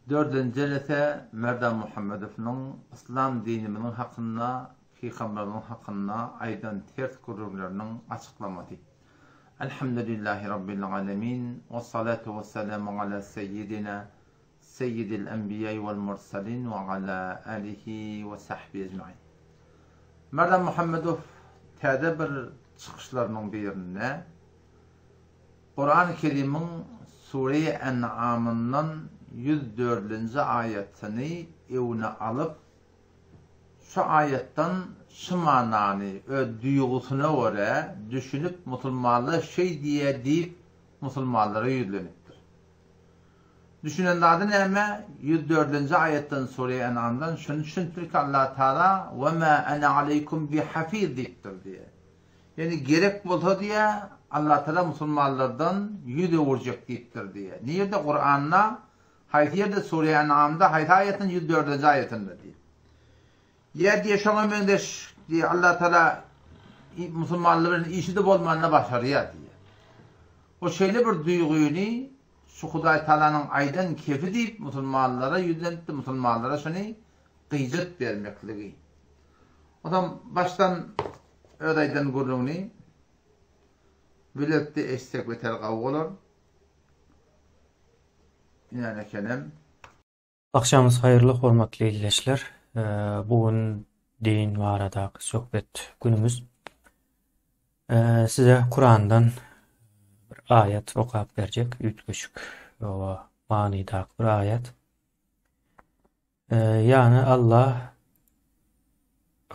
Dördüncü ise Merdam Muhammedov'un İslam dininin hakkında, Peygamberinin hakkında aydan ters kurullarının açıklaması. Elhamdülillahi Rabbil alemin ve salatu ve selamu ala seyyidina seyyidil enbiya vel mursalin ve ala alihi ve sahbihi ecmaîn. Merdam Muhammedov tədə bir çıxışlarının birində Kur'an-ı Kerim'in Sure-i En'am'ından 104. ayetini evine alıp şu ayetten şu mananı duyğusuna göre düşünüp Müslümanlığı şey diye deyip Müslümanlara yüzleniptir. Düşünenlerden eme 104. ayetten Sure-i En'am'dan şunu düşündür ki Allah Teala وَمَا أَنَا عَلَيْكُمْ بِحَفِيظ deyiptir diye. Yani gerek bulsa diye Allah Teala Müslümanlardan yüze vuracak deyiptir diye. Niye de Kur'an'la Haytiyede Sure-i En'am'da ayetin 104. ayetinde diye. Ya diye şuna mendeş diye Allah Teala Müslümanların işi de olmanına başarıyor diye. O şeyle bir duyguyunu şu Huday Teala'nın aydan kefi deyip Müslümanlara yüzlenip de Müslümanlara şunu kıycet vermekliği. O zaman baştan ödaydan gurruni Vületti eşsek ve telgav olur. Yani kenem. Akşamınız hayırlı, hormatly izleyijiler. Bugün din barada söhbet günümüz. Size Kur'an'dan bir ayet okuyup verecek. Ütköşük o manidaq bir ayet. Yani Allah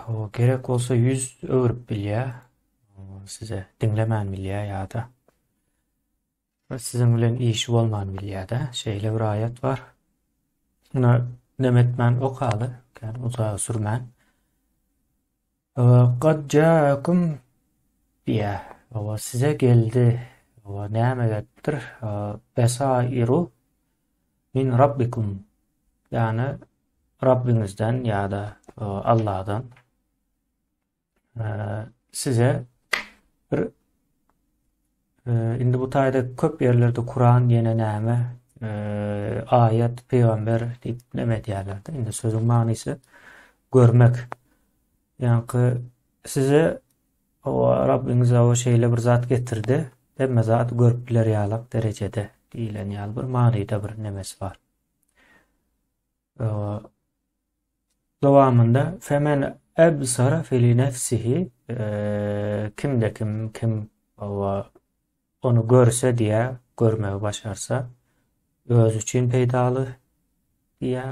o gerek olsa 100 öwrüp bilýär. Size dinlemän bilýär ýa-da sizin bilen işi bolman bilýär-de şeýle bir ayet var. Buna nemetmen okaly, yani uzağa sürmän. Qad ja'akum biya. O size geldi. O nämedir? Besairu min rabbikum. Yani Rabbinizden ya da Allah'dan size bir indi bu taýda köp yerlerde Kur'an ýene näme ayet, peygamber diýip näme diýerler. Indi sözüň manysy görmek. Yani size o Rabbiniz o şeýle bir zat getirdi. Demme zat görüp biler ýalyk derejede diýilen ýaly bir manyda bir nemesi var. Dowamında femen ebsara feli nefsihi kimde kim onu görse diye görmeyi başarsa öz için peydalı diye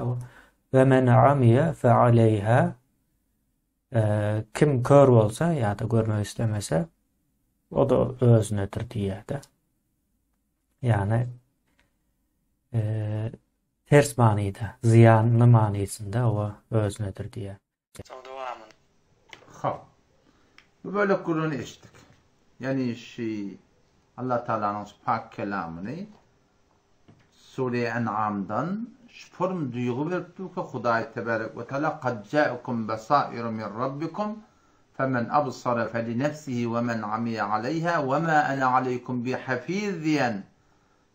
ve men amiye fe aleyha kim kör olsa ya da görmeyi istemese o da öznedir diye de yani ters manida ziyanlı manisinde o öznedir diye. Ha. Bu böyle Kur'an'ı işittik. Yani Allah Teala'nın pak kelamını Sure-i En'am'dan şform duygu verip ki Huday Tebarek ve Teala qad ja'akum basairu min rabbikum femen absara feli nefsihi ve men amiye aleyha ve ma ana aleykum bihafiz diyen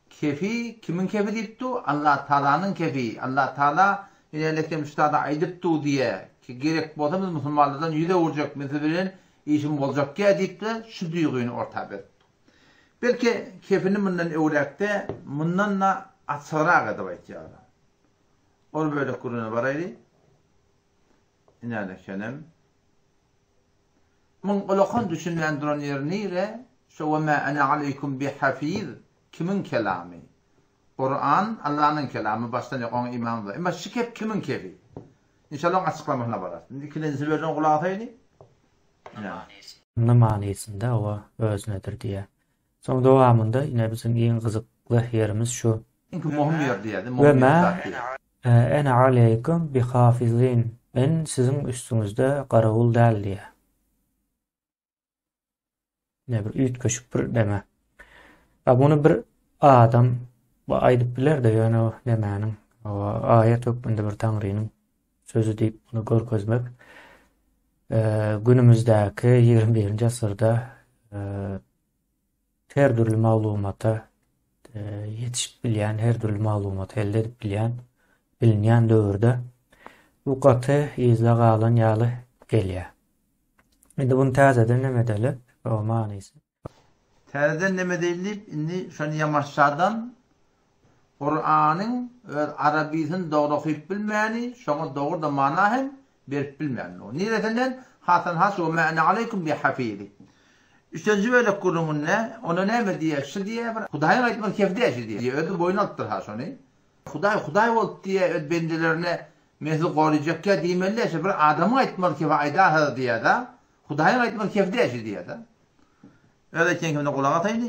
kefi kimin kefi deyipti? Allah Teala'nın kefi. Allah Teala ilerleke müstada aydiptu diye ki gerek bolsa biz Müslümanlardan yüze vuracak meselenin işim olacak ki deyipti şu duyguyunu ortaya verdi. Belki kefini bundan evlekte bundan da açırağı da baytiyara. Onu böyle Kur'an'a varaydı. İnâle kenem. Mun qolokan düşünmeyen duran yer neyre? Şu ve mâ ene aleykum bihafiz. Kimin kelamı? Kur'an Allah'ın kelamı. Baştan yakın imam var. Ama şikep kimin kefi? İnşallah açıklamakla varar. İkincisi verden kulağı ataydı. Ne manisinde o öznedir diye. Son dowamında yine bizim en gyzykly yerimiz şu. Çünkü muhim yer diye. Ve ma ene aleykum bi hafizin. Ben sizin üstünüzde garawul däl diye. Ne bir ütköşük bir deme. Bunu bir adam aýdyp biler de yani o demäniň o ayet hökmünde bir taňrynyň sözü diýip bunu görkezmek. Günümüzdäki 21-nji asyrda her türlü malumata yetişip bilýän, her türlü malumat elde edip bilýän bilinýän döwürde bu gaty izle galan ýaly gelýär. Indi bunu täzeden näme edeli? O manysy. Täzeden näme edilip, indi şonu ýamaşşadan Kur'anyň öz Arabiýasyny dogry okuyup bilmäni, şoňa dogry da mana hem berip bilmäni. O niretenden hasan hasu ma'na aleykum bi hafidi. Üçüncü böyle kurumun ne? Ona näme diýär? Şu diýär, Hudaýyň aýtmak kefde şu diýär. Ödü boyun altdyr ha şonu. Hudaý bolup diýär öz bendelerine mehli goýjak diýmeli, bir adamy aýtmak kefde aýda ha diýär da. Hudaýyň aýtmak kefde şu diýär da. Öyle kendine kulağa ataydı.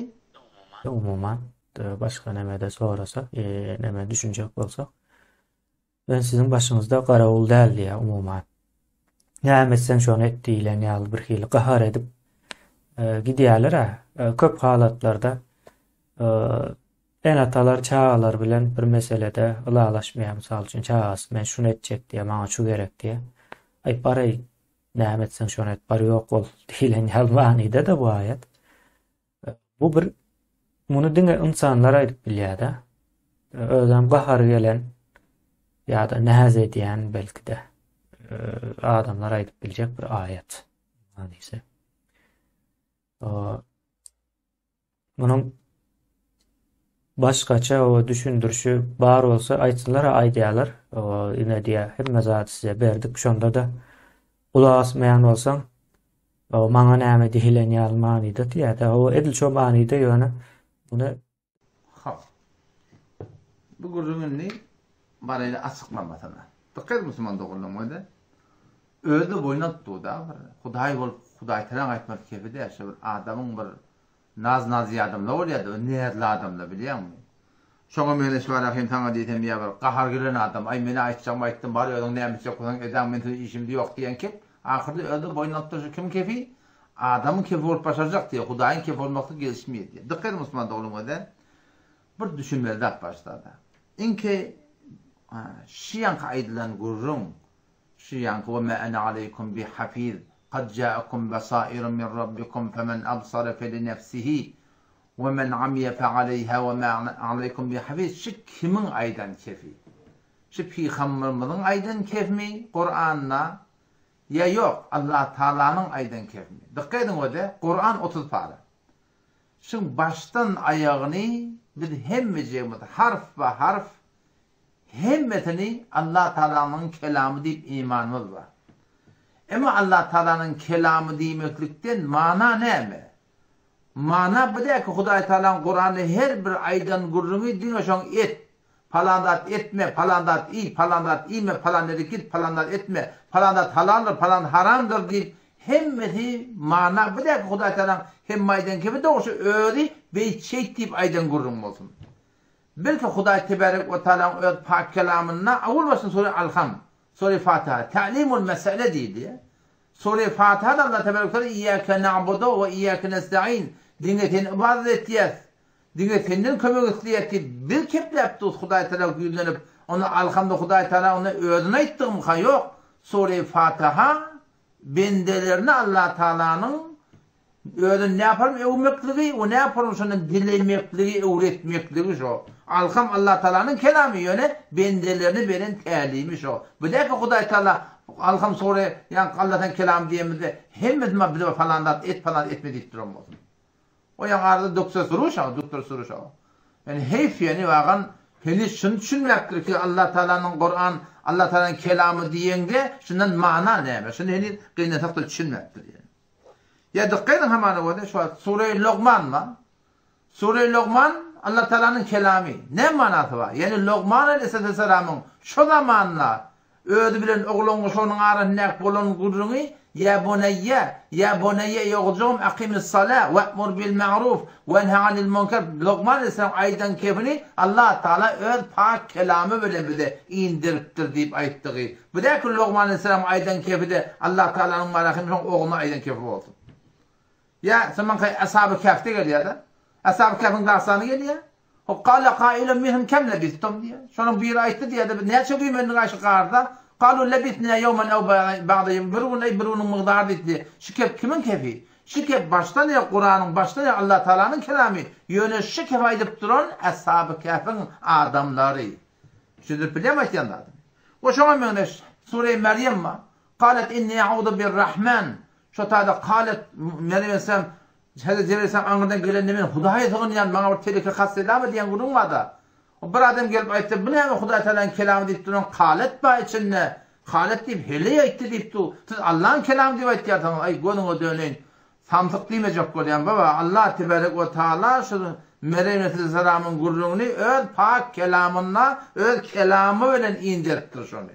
Umuman başka näme-de sorasa, näme düşünjek bolsak, ben sizin başyňyzda garawul däl diýär umuman. Näme sen şonu etdiýlen ýaly bir hili gahar edip gidýärler. Köp halatlarda en atalar çağalar bilen bir meselede ılalaşmaýar, mysal üçin çağas men şunu etjek diýär, maňa şu gerek diýär. Ay baray näme etsen şonu et, bary ýok bol diýilen ýalwanyda da bu aýat. Bu bir muny diňe insanlar aýdyp bilýär da. Özüm gahar gelen ýa-da näze edýän belki de adamlar aýdyp biljek bir aýat. Hadise. Bunun başgaça o düşündürüşü bar bolsa aýtsalar aýdýarlar. Ine diýär, hemme zat size berdik, şonda da kulak asmayan bolsaň, maňa näme diýilen ýalmanyda diýär. O edil şo manyda ýöne bunu bu gurrunny barayla açyklanmasana. Dikkat Müslüman dogulmaýdy. Öldü boýnatdy da. Hudaý bolup Hudaý talan aýtmak kefide ýaşa bir adamyň bir naz ýadamla bolýardy, nädli adamla bilýärmi? Şoňa mene şu arahym taňa diýdim ýa bir gahar gelen adam, ay meni aýtjam aýtdym, bary öňde näme ýok bolsaň edäň men işimde ýok diýen kep, ahyrda öldü boýnatdy kim kefi? Adamın kefi bolup başarjak diýär, Hudaýyň kefi bolmakdy gelişmeýär. Dikkat Müslüman dogulmaýdy. Bir düşünmeli zat başladı. İnki şiyan kaidilen gurrun, şiyan ve ma ana aleykum bi hafiz, qad ja'akum basairun min rabbikum femen absara fe nefsihi ve men amiye fe aleyha ve ma aleykum bi hafiz. Şu kimin aydan kefi? Şu peygamberimizin aydan kefmi Kur'an'la ya yok Allah Taala'nın aydan kefmi. Dikkat edin o da Kur'an 30 para. Şu baştan ayağını bir hemmecemiz harf ve harf hemmetini Allah Taala'nın kelamı diýip imanımız var. Ama Allah Taala'nın kelamı diýmeklikden mana näme? Mana bu da ki Hudaý Taala'nın Kur'an'ı her bir aydan gurruny diňe şoň et. Falandat etme, falandat iyi, falandat iyme, falandat git, falandat etme, falandat halaldır, falan haramdır diýip hemmeti mana bu da ki Hudaý Taala'nın hem aydan gibi de oşu öýri ve çek diýip aydan gurrun bolsun. Belki Hudaý Tebarek ve Taala'nın öz pak kelamına awul sure Al-Ham, sure Fatiha, ta'limul mesele diýdi. Sure Fatiha'da Allah Tebarek ve Teala iyyake na'budu ve iyyake nestaîn diňe ibadet etýär. Diňe senden kömek etýär. Bir kepläpdi Hudaý Taala güýlenip, onu Al-Hamda Hudaý Taala onu özüne aýtdym ha ýok. Sure Fatiha bendelerine Allah Taala'nın öyle ne yaparım evmekligi, o ne yaparım şunun dilemekligi, öğretmekligi şu. Al-Ham Allah Taala'nın kelamı yöne bendelerini veren tälimi şu. Bu da ki Hudaý Taala Al-Ham sure yani Allah'tan kelam diýemizde hemme bir falandat et falan etmedik durum bolsun. O ýa-da doktor soruşa. Yani heyf yani wagan heli şunu düşünmekdir ki Allah Taala'nın Kur'an, Allah Taala'nın kelamı diýende şundan mana näme? Şunu heli gynatykda düşünmekdir yani. Ya dikkat edin hemen o şu Sure-i Luqman mı? Sure-i Luqman Allah Taala'nın kelamı. Ne manası var? Yani Luqman aleyhisselam'ın şu zamanla ödü bilen oğlun şonun arasında bolan gurrunu ya bunayya yog'jum aqimis salat ve'mur bil ma'ruf ve nha anil munkar. Luqman aleyhisselam aydan kefini Allah Taala öz pak kelamı bilen bize indiripdir diýip aýtdygy. Bu da ki Luqman aleyhisselam aydan kefide Allah Taala'nın marakyny oğluna aydan kefi boldy. Ya zaman kay ashab-ı kahfte gelýär da. Ashab-ı kahfın dastanı gelýär. O qala qailun minhum kam labistum diýär. Şonuň bir aýtdy diýär. Näçe güýmendiň aşy qarda? Qalu labisna yawman aw ba'da yawm. Birunyň migdary diýdi. Şu kep kimin kefi? Şu kep baştan ya Kur'anyň baştan ya Allah Taala'nın kelamı. Ýöne şu kep aýdyp duran ashab-ı kahfın adamlary. Şudur bilemez yanlardı. O şuna meyneş Sure-i Meryem ma. Qalet inni a'udhu bir-Rahman. Şu taada qalet Meryem sen Hazreti Cebrail sen anından gelen men Hudaýy tığınyan maňa bir teleke hasselama diýen gurun var da. O bir adam gelip aýtdy, "Bu näme Hudaý Taala'nın kelamy diýip duran qalet ba içinde?" Qalet diýip hele aýtdy diýipdi. Siz Allah'ın kelamı diýip aýtýarsyňyz. Ay gonuňa döneň. Samsyk diýmejek bolýan baba. Allah tebarek we taala şu Meryem salamyň gurruny öz pak kelamyna, öz kelamy bilen indiripdir şonu.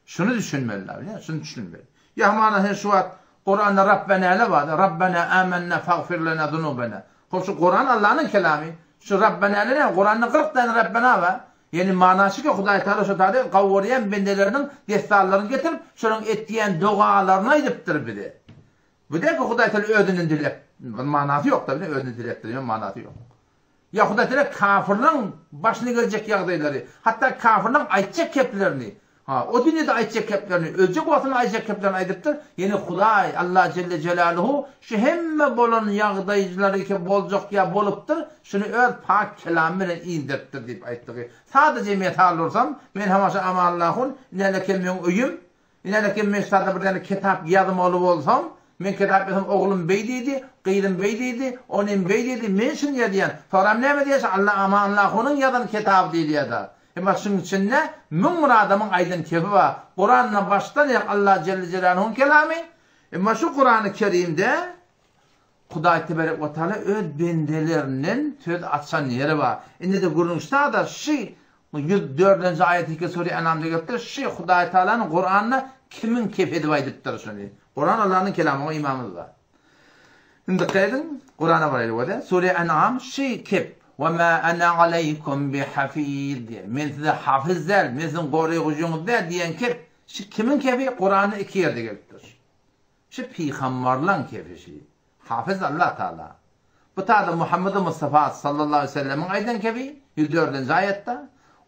Şunu düşünmeliler, ya, şunu düşünmeli. Ya mana şu wagt Kur'an'da Rabbena ne var? Rabbena amennâ faghfir lana zunubana. Şu Kur'an Allah'ın kelamı. Şu Rabbena ne? Kur'an'da 40 tane Rabbena var. Yani manası ki Hudaý Taala şu taada gawuryan bendelerinin destarlarını getirip şunun etdiyen dualarını aýdypdyr bide. Bu da ki Hudaý Taala ödünün dilek. Manası yok tabii, ödünün dilekdir, manası yok. Ya Hudaý Taala kafirlerin başına gelecek ýagdaýlary, hatta kafirlerin aýtjak keplerini o dünyada aýtjak keplerini, öljek wagtyny aýtjak keplerini aýdypdyr. Ýene Hudaý Allah Jelle Jelaluhu şu hemme bolan ýagdaýjylary ki boljak ýa bolupdyr, şunu öz pak kelamy bilen indiripdir diýip aýtdy. Sadece metal bolsam, men hamaşa amallahun ineleke men öýüm, ineleke men sada bir kitap ýazmaly bolsam, men kitap ýazsam oglum beýdidi, gylym beýdidi, onym beýdidi, men şunu ýadyň. Soram näme diýse Allah amallahunun ýazan kitap diýilýär. Ama şunun içinde adamın aydın kefi var. Kur'an'la baştan ya Allah Celle Celaluhu'nun kelamı. Ama şu Kur'an-ı Kerim'de Hudaý Tebarek ve Teala öz bendelerinin söz açan yeri var. Indi de gurunçta da şu 104. ayet-i Sure-i En'am'da götürür. Şu Hudaý Teala'nın Kur'an'la kimin kefi edip aydırttır şunu. Kur'an Allah'ın kelamı, o imamı var. Şimdi kaydın Kur'an'a var. Sure-i En'am şu kep. وَمَا أَنَا عَلَيْكُمْ بِحَفِيظ diye. Men size hafizler, men sizin goruygucunuzda diyen kep. Şu kimin kefi? Kur'an'ı iki yerde gelipdir. Şu peygamberlerin kefi şey. Hafiz Allah Teala. Bu taada Muhammed Mustafa sallallahu aleyhi ve sellem'in aydan kefi 104. ayette.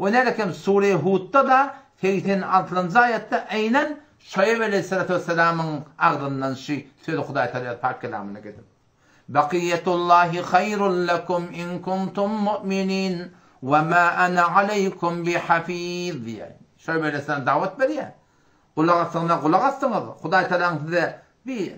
Ve nelekem Sure-i Hud'da da 86. ayette aynen Şuayb aleyhissalatu vesselam'ın ağzından şey söyle Hudaý Teala pak kelamını getirdi. Bakiyetullahi hayrun lekum in kuntum mu'minin ve ma ana aleykum bihafiz diye. Şöyle böyle sana davet veriyor. Kulak atsınız. Hudaý Teala'nın size bir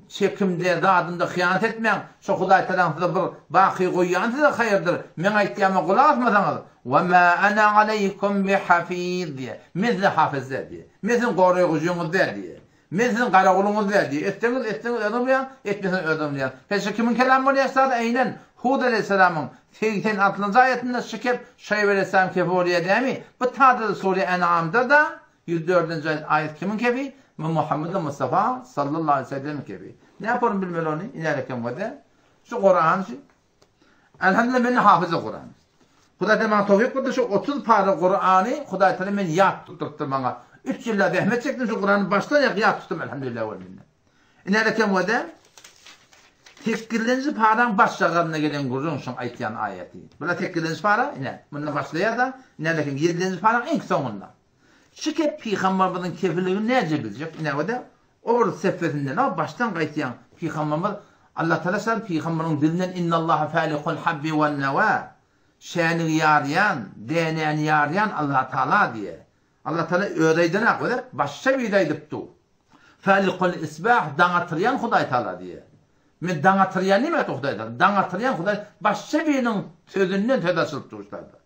çekimde, dadında hıyanet etmeyin. Şu Hudaý Teala'nın size bir baki koyuyan size hayırdır. Men aýtdygyma kulak atmasaňyz. Ve ma ana aleykum bihafiz diye. Men size hafizler diye. Men sizin goruygucunuzda diye. Men sizin garagulunuz diye. Ettiňiz ödümleýän, etmesiň ödümleýän. Peki kimin kelamı bolýarsa da aynen Hud aleyhissalamyň 86. ayetinde şikep Şuayb aleyhissalam kefi bolýar diými? Bu taada Sure-i En'am'da da 104. ayet kimin kefi? Muhammed Mustafa sallallahu aleyhi ve sellem kefi. Ne yaparım bilmeli onu? İnerken vade. Şu Kur'an şu. Elhamdülillah men hafızı Kur'an. Hudaý Teala tawfik berdi şu 30 para Kur'an'ı Hudaý Teala men ýat tutupdyr maňa. 3 yılda zahmet çektim şu Kur'an'ı baştan yak tuttum elhamdülillah ve minnet. İnerken vade tekkilinci paran başlaganda gelen gurun şun aýtýan ayeti. Bula tekkilinci para ine. Bundan başlaýar da inerken 7. paran en soňunda. Şu kep peygamberimiň kefiligini näce biljek? Ine vade o seferinden o baştan gaýtýan peygamberimiz Allah Teala sen peygamberiň dilinden innallaha falikul habbi wen nawa. Şäni ýaryan, denäni ýaryan Allah Teala diye. Allah Teala öğreydine kadar başka bir aydipdi. Falikul isbah daňatyryan Hudaý Teala diye. Men daňatyryan nime Hudaý Teala? Daňatyryan Hudaý başka birinin sözünden tedaşylyp durýardy.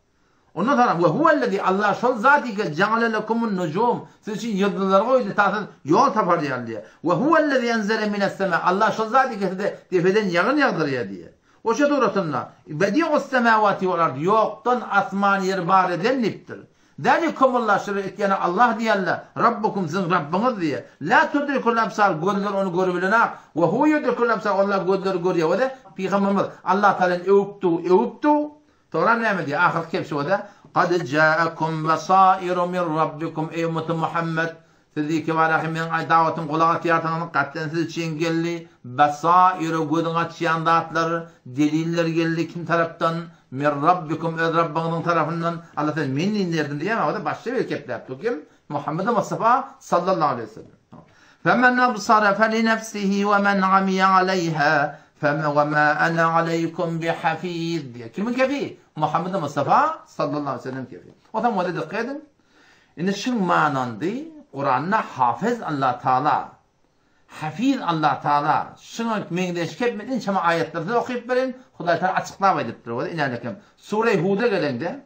Ondan sonra ve huvellezî Allah şol zati ki ceale lekumun nujum. Siz için yıldızlar koydu tahtın yol tapar diye. Ve huvellezî enzele mine's-semâ. Allah şol zati ki defeden yağın yağdırıyor diye. O şey doğrusunda bedi'us semâvati vel ardı yoktan asman yer bar eden niptir. Zalikumullah şer'et yani Allah diyorlar. Rabbukum sizin Rabbiniz diye. La tudrikul absar gözler onu görebilenak. Ve hu yudrikul absar Allah gözleri görüyor. Ve de Peygamberimiz Allah Teala'nın evuptu. Sonra ne diyor? Ahir kep şu da. Kad ja'akum basairu min rabbikum ey ümmeti Muhammed. Sizi ki var min davetin kulağa tiyatının katten siz için geldi. Basairu gözün açıyan dağıtları, deliller geldi kim taraftan? Min rabbikum öz Rabbinizin tarafından. Allah Teala min indirdi diye ama o da başka bir keple yaptı kim? Muhammed Mustafa sallallahu aleyhi ve sellem. فَمَنْ أَبْصَرَ فَلِنَفْسِهِ وَمَنْ عَمِيَ عَلَيْهَا وما أنا عليكم بحفيظ diye. Kimin kefi? Muhammed Mustafa sallallahu aleyhi ve sellem kefi. O tam öyle dikkat edin. İnne şun manandı Kur'an'na hafız Allah Teala, hafiz Allah Teala. Şunu mengdeş kepmedin şama ayetlerde okuyup verin. Huday Teala açıklama edip duruyor. İnanırım. Sure Hud'a gelende,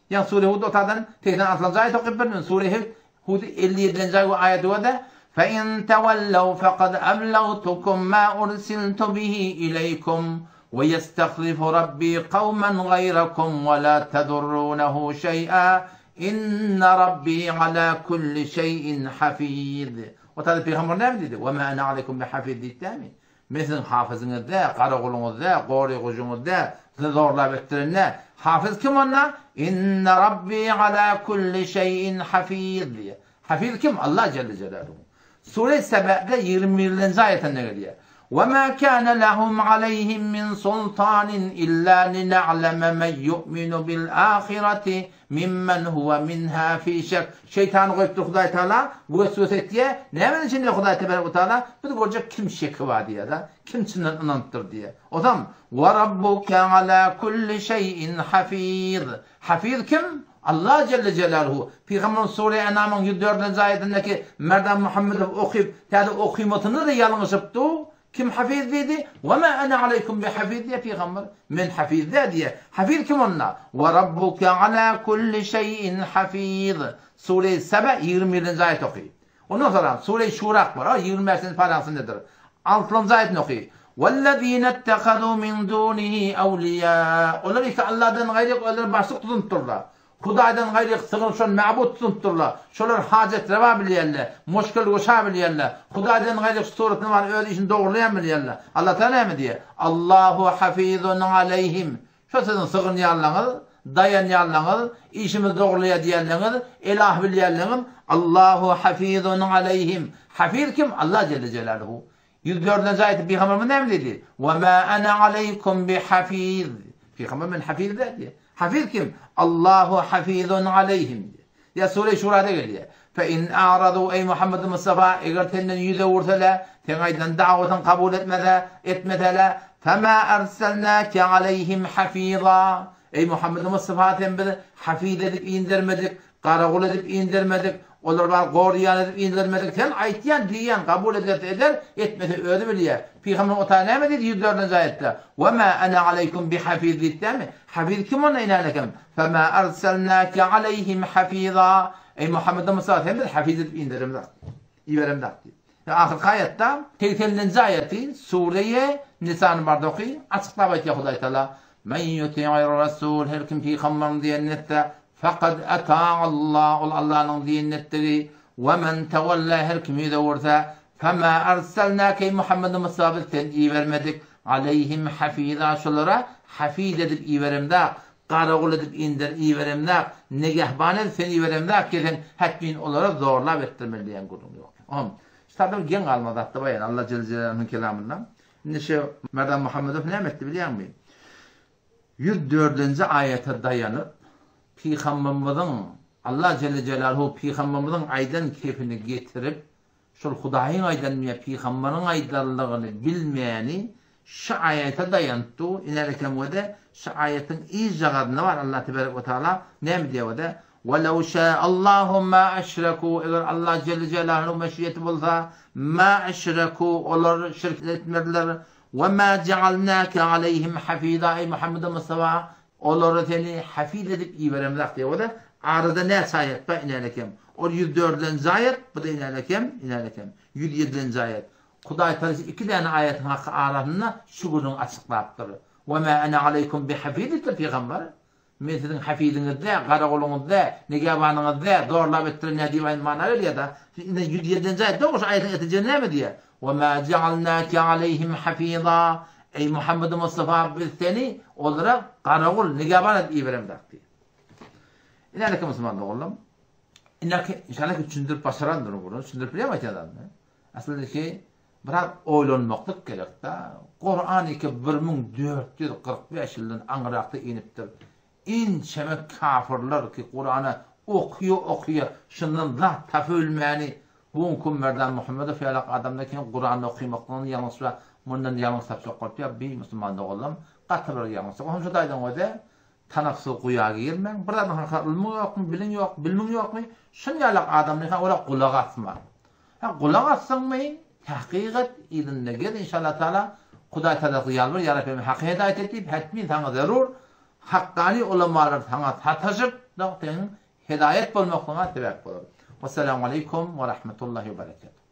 yani Sure Hud otadan tekrar atlan ayet okuyup verin. Sure Hud 57. ayet o da فَاِنْ تَوَلَّوْا فَقَدْ أَبْلَغْتُكُمْ مَا أُرْسِلْتُ بِهِ إِلَيْكُمْ وَيَسْتَخْلِفُ رَبِّي قَوْمًا غَيْرَكُمْ وَلَا تَضُرُّونَهُ شَيْئًا إِنَّ رَبِّي عَلَى كُلِّ شَيْءٍ حَفِيظٌ. O tabi Peygamber ne dedi? وَمَا أَنَا عَلَيْكُمْ بِحَفِيظ deyip mi? Mesela hafızınızda, karakolunuzda, koruyucunuzda, sizi zorla bektirinle. Hafız kim onlar? İnne Rabbi ala kulli şeyin hafiz diye. Hafiz kim? Allah Celle Celaluhu. Sure Seba'da 21. ayetinde geliyor. وَمَا كَانَ لَهُمْ عَلَيْهِمْ مِنْ سُلْطَانٍ إِلَّا لِنَعْلَمَ مَنْ يُؤْمِنُ بِالْآخِرَةِ مِمَّنْ هُوَ مِنْهَا فِي شَكٍّ. Şeytanı koyup Huday Teala bu söz diye ne hemen içinde Huday Teala bir de olacak kim şekli var diye da kim içinden inanıttır diye. O zaman وَرَبُّكَ عَلَى كُلِّ شَيْءٍ حَفِيظٌ. Hafiz kim? Allah Celle Celaluhu. Peygamber Sure Enam'ın 104. ayetindeki Merdan Muhammed'i okuyup yani okuyamatını da yanlışıptı. Kim hafiz dedi? وَمَا أَنَا عَلَيْكُمْ بِحَفِيظ diye Peygamber. Men hafiz diye. Hafiz kim onlar? وَرَبُّكَ عَلَى كُلِّ شَيْءٍ حَفِيظٌ. Sure Sebe 21. ayet okuyor. Ondan sonra Sure Şurak var. 25. parası nedir? 6. ayetini okuyor. وَالَّذ۪ينَ اتَّخَذُوا مِنْ دُونِهِ أَوْلِيَاءَ. Onlar ise Allah'tan gayrı onları başlık tutunturlar. Hudaydan gayrı sığınışan ma'bud tutunturlar. Şolar hacet reva biliyerler. Muşkil koşa biliyerler. Hudaydan gayrı suretini var öyle işini doğrulayan biliyerler. Allah Teala mı diye? Allahu hafizun aleyhim. Şu sizin sığın yarlığınız, dayan yarlığınız, işimiz doğrulaya diyenleriniz, ilah biliyerleriniz. Allahu hafizun aleyhim. Hafiz kim? Allah Celle Celaluhu. 104. ayeti Peygamber'in ne mi dedi? وَمَا أَنَا عَلَيْكُمْ بِحَفِيظ. Peygamber'in hafiz dedi. Hafiz kim? Allahu hafizun aleyhim. Ya Sure-i Şura'da geliyor. فَاِنْ اَعْرَضُوا ey Muhammed Mustafa eğer senden yüze vursalar, tenaydan davetin kabul etmeseler, فَمَا اَرْسَلْنَاكَ عَلَيْهِمْ حَفِيظًا. Ey Muhammed Mustafa sen bizi hafiz edip indirmedik, karakol edip indirmedik, onlar koruyan edip indirmedik. Sen ayetiyen diyen kabul eder, etmese öyle biliyor. Peygamber o tane mi dedi 104. ayette? وَمَا أَنَا عَلَيْكُمْ بِحَفِيظ değil mi? Hafiz kim ona inanırken? فَمَا أَرْسَلْنَاكَ عَلَيْهِمْ حَفِيظًا. Ey Muhammed Mustafa sen bizi hafiz edip indirimde. İverimde. Ahir ayette 80. ayeti Sure-i Nisa'nın bardoki açıklama ediyor Huday Teala. Men yuti'ir rasul her kim peygamberin diyennette fakat ata Allah ol Allah'ın diyennetleri ve men tevalla her kim yedursa fema arsalnake Muhammed Mustafa sen iyi vermedik aleyhim hafiza şolara hafiz edip iyi verimde karakol edip indir iyi verimde negahban edip sen iyi verimde kelen hatmin olarak zorla ettirmeli diyen kurum yok. İşte gen kalmadı hatta bayan Allah Celle Celaluhu'nun kelamından. Şimdi Merdan Muhammed'e ne etti biliyor musun? 104. ayete dayanıp Peygamberimizin Allah Celle Celaluhu Peygamberimizin aydan keyfini getirip şu Hudayın aydan mı Peygamberin aydanlığını bilmeyeni şu ayete dayanttı. İnerken o da şu ayetin icadında var Allah Tebarek ve Teala ne diyor o da وَلَوْ شَاءَ اللّٰهُ مَا اَشْرَكُوا eğer Allah Celle Celaluhu meşiyeti bulsa مَا اَشْرَكُوا olur şirk etmediler وَمَا جَعَلْنَاكَ عَلَيْهِمْ حَفِيظًا ey Muhammed Mustafa onları seni hafiz edip iyi veremezler diye o da arada ne ayet var inerken o 104. ayet bu da inerken 107. ayet Huday Teala iki tane ayetin hakkı arasında şu günün açıklayıptır وَمَا أَنَا عَلَيْكُمْ بِحَفِيظٍ peygamber men sizin hafizinizde, karakolunuzda, nigabanınızda doğrulap ettirin ne diye mana veriyor da 107. ayette o ayetin eteceğine mi diye وَمَا جَعَلْنَاكَ عَلَيْهِمْ حَفِيظًا ey Muhammed Mustafa biz seni olarak karakol, nigaban et iyi veremdir diye. İnanırken Müslümanlık oğlum. İnşallah üçündür başarandır bunu. Üçündür bilemeyecek adam mı? Aslında ki biraz oylanmaklık gerek da Kur'an-ı ki 1445 yıldan Anırak'ta iniptir. İnçeme kafirler ki Kur'an'ı okuyor şundan da tafülmeni bu Merdan Muhammed'e fiyalak adamdaki Kur'an'ı okuyamaklarını yanlış ve Mundan yalnız sapsok qolup ya bir Müslüman oğlum qatırlar yalnız. Onu şu daydan öde tanafsu quya girmen. Bir adam ilmi yok mu, bilin yok, bilmin yok mu? Şunyalak adamlar ola qulaq asma. Ha qulaq assanmı? Haqiqat ilinde gel inşallah taala Hudaý Taala yalvar yarabbim hak hidayet etip hatmi taňa zarur haqqani ulamalar taňa sataşyp dağdyň hidayet bolmaklygyna sebäp bolar. Assalamu aleykum we rahmetullahi we berekatuh.